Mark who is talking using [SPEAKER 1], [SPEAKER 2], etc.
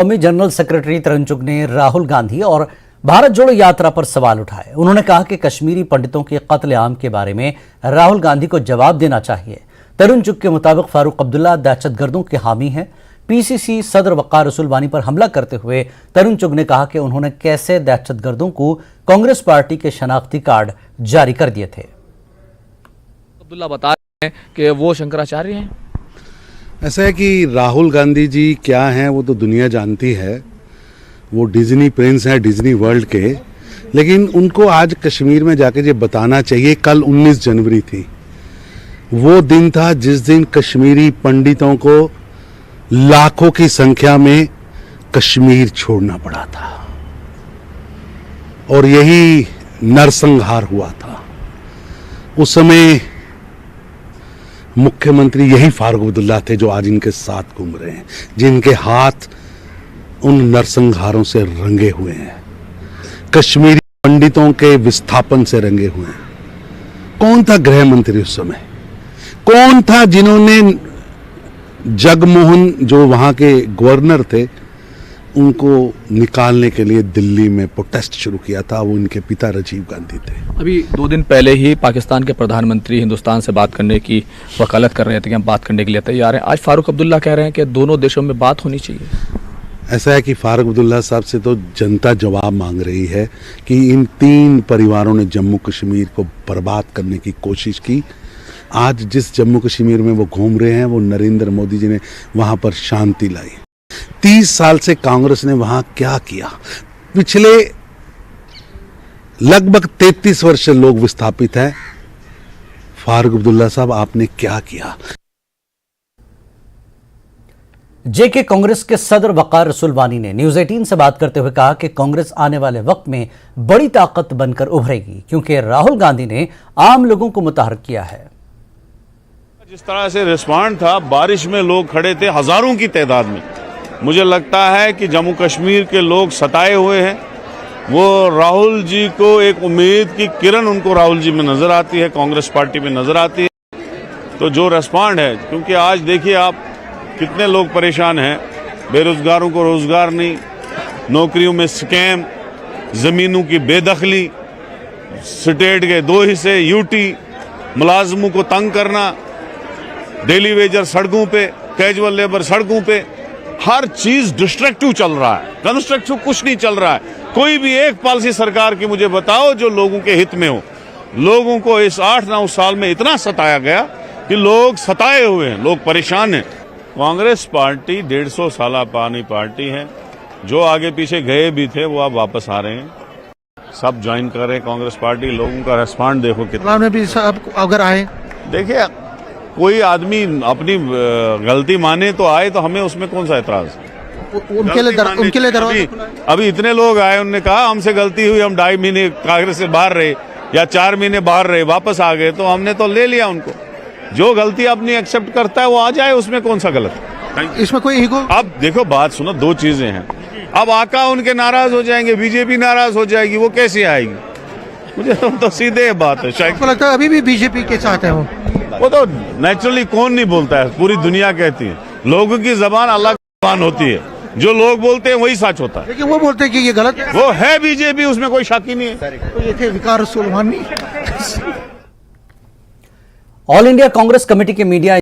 [SPEAKER 1] कौमी general secretary तरुण चुग ने राहुल गांधी और भारत जोड़ो यात्रा पर सवाल उठाए। उन्होंने कहा कि कश्मीरी पंडितों के कत्लेआम के बारे में राहुल गांधी को जवाब देना चाहिए। तरुण चुग के मुताबिक फारूक अब्दुल्ला दहशतगर्दों के हामी हैं। पीसीसी सदर वक़ार रसूल वानी पर हमला करते हुए तरुण चुग ने कहा कि उन्होंने कैसे दहशतगर्दों को कांग्रेस पार्टी के शनाख्ती कार्ड जारी कर दिए थे।
[SPEAKER 2] अब्दुल्ला बता रहे हैं कि वो शंकराचार्य हैं।
[SPEAKER 3] ऐसा है कि राहुल गांधी जी क्या हैं वो तो दुनिया जानती है। वो डिज्नी प्रिंस हैं डिज्नी वर्ल्ड के, लेकिन उनको आज कश्मीर में जाके ये बताना चाहिए। कल 19 जनवरी थी, वो दिन था जिस दिन कश्मीरी पंडितों को लाखों की संख्या में कश्मीर छोड़ना पड़ा था और यही नरसंहार हुआ था। उस समय मुख्यमंत्री यही फारूक अब्दुल्ला थे जो आज इनके साथ घूम रहे हैं, जिनके हाथ उन नरसंहारों से रंगे हुए हैं, कश्मीरी पंडितों के विस्थापन से रंगे हुए हैं। कौन था गृह मंत्री उस समय? कौन था जिन्होंने जगमोहन जो वहां के गवर्नर थे उनको निकालने के लिए दिल्ली में प्रोटेस्ट शुरू किया था? वो इनके पिता राजीव गांधी थे।
[SPEAKER 2] अभी 2 दिन पहले ही पाकिस्तान के प्रधानमंत्री हिंदुस्तान से बात करने की वकालत कर रहे थे कि हम बात करने के लिए तैयार हैं। आज फारूक अब्दुल्ला कह रहे हैं कि दोनों देशों में बात होनी चाहिए।
[SPEAKER 3] ऐसा है कि फारूक अब्दुल्ला साहब से तो जनता जवाब मांग रही है कि इन 3 परिवारों ने जम्मू कश्मीर को बर्बाद करने की कोशिश की। आज जिस जम्मू कश्मीर में वो घूम रहे हैं वो नरेंद्र मोदी जी ने वहां पर शांति लाई। 30 साल से कांग्रेस ने वहां क्या किया? पिछले लगभग 33 वर्ष से लोग विस्थापित हैं। फारूक अब्दुल्ला साहब आपने क्या किया?
[SPEAKER 1] जेके कांग्रेस के सदर वक़ार रसूल वानी ने न्यूज़ 18 से बात करते हुए कहा कि कांग्रेस आने वाले वक्त में बड़ी ताकत बनकर उभरेगी, क्योंकि राहुल गांधी ने आम लोगों को मुतहर्रिक किया है।
[SPEAKER 4] जिस तरह से रिस्पांड था, बारिश में लोग खड़े थे हजारों की तादाद में। मुझे लगता है कि जम्मू कश्मीर के लोग सताए हुए हैं। वो राहुल जी को एक उम्मीद की किरण उनको राहुल जी में नजर आती है, कांग्रेस पार्टी में नजर आती है। तो जो रिस्पांड है, क्योंकि आज देखिए आप कितने लोग परेशान हैं, बेरोजगारों को रोजगार नहीं, नौकरियों में स्कैम, जमीनों की बेदखली, स्टेट के 2 हिस्से यूटी, मुलाजमों को तंग करना, डेली वेजर सड़कों पे, कैजुअल लेबर सड़कों पे, हर चीज डिस्ट्रक्टिव चल रहा है, कंस्ट्रक्टिव कुछ नहीं चल रहा है। कोई भी एक पॉलिसी सरकार की मुझे बताओ जो लोगों के हित में हो। लोगों को इस 8-9 साल में इतना सताया गया कि लोग सताए हुए हैं, लोग परेशान हैं। कांग्रेस पार्टी 150 साल पुरानी पार्टी है। जो आगे पीछे गए भी थे वो अब वापस आ रहे हैं, सब ज्वाइन कर रहे हैं कांग्रेस पार्टी। लोगों का रेस्पॉन्ड देखो कितना
[SPEAKER 5] में भी सब अगर आए।
[SPEAKER 4] देखिए, कोई आदमी अपनी गलती माने तो आए, तो हमें उसमें कौन सा एतराज?
[SPEAKER 5] उनके लिए
[SPEAKER 4] अभी इतने लोग आए, उन्होंने कहा हमसे गलती हुई, हम 2.5 महीने कांग्रेस से बाहर रहे या 4 महीने बाहर रहे, वापस आ गए, तो हमने तो ले लिया उनको। जो गलती अपनी एक्सेप्ट करता है वो आ जाए, उसमें कौन सा गलत है?
[SPEAKER 5] इसमें कोई ईगो?
[SPEAKER 4] अब देखो, बात सुनो, 2 चीजें हैं। अब आका उनके नाराज हो जाएंगे, बीजेपी नाराज हो जाएगी, वो कैसे आएगी? मुझे तो सीधे बात है। शायद
[SPEAKER 5] लगता है अभी भी बीजेपी के साथ है
[SPEAKER 4] वो तो नेचुरली कौन नहीं बोलता है, पूरी दुनिया कहती है। लोगों की जबान अलग जबान होती है, जो लोग बोलते हैं वही सच होता है।
[SPEAKER 5] लेकिन वो बोलते हैं कि ये गलत है।
[SPEAKER 4] वो है बीजेपी, उसमें कोई शक ही नहीं है।
[SPEAKER 5] तो ये थे वक़ार रसूल वानी।
[SPEAKER 1] ऑल इंडिया कांग्रेस कमेटी के मीडिया